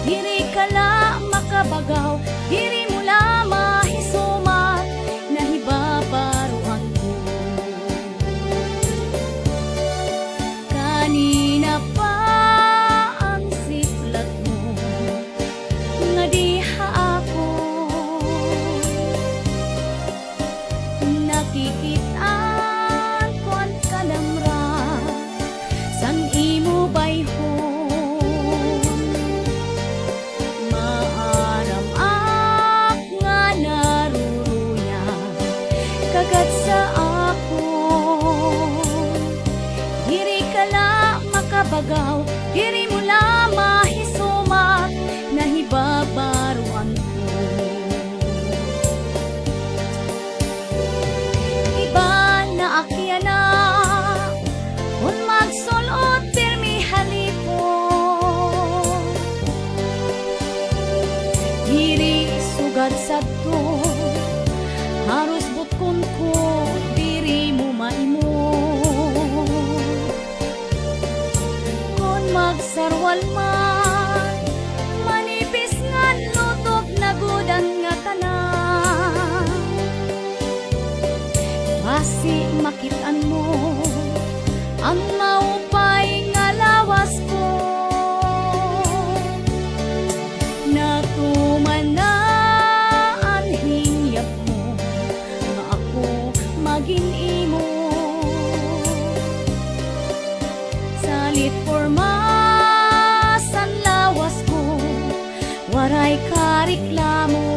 diri kala makabagaw, diri mula mahisumat, nahibabaruan ko. Kanina pa ang siplat mo, nga diha ako nakikitaan ko ang kalamra sang imo bayhon. Maaram ak nga naruruya kagat sa ako, diri kala makabagaw, diri mula mahisumat, nahibabaruan ko. Iba na akyana kung magsulot pirmi halipon, diri sugad sadto haros butkon ko, diri mo maimon. Kung magsarwal man, manipis nga lutok na gudan nga tanan, basi makitaan mo ang maupay nga lawas ko. Natuman na ang hingyap mo nga ako maging imo. Salit pormas ang lawas ko, waray kareklamo.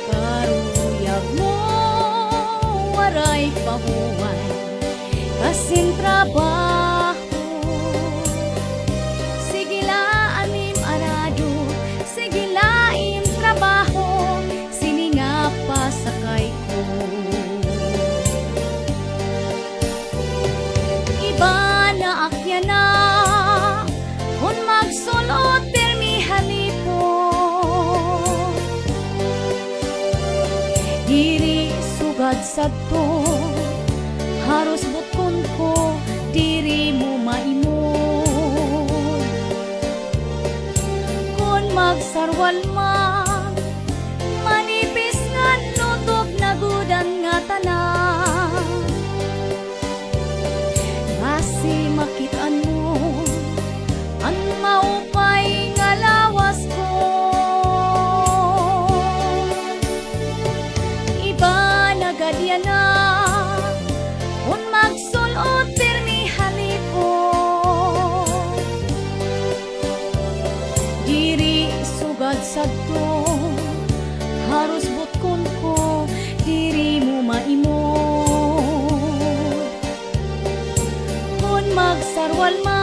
Karuyag mo, waray pahuway, kasing trabaho. Sige laanim arado, sige laim trabaho, sininga pasakay ko. Iba na akyana kung magsulot pirmi halipon, diri sugad sadto haros butkon ko, diri mo maimon. Kung magsarwal man, manipis nga lutok na gudan nga tanan, basi makitaan mo ang maupay nga lawas ko. Iba na gadyana kung magsulot pirmi halipon, diri sugad sadto haros butkon ko, diri mo maimon. Kung magsarwal man,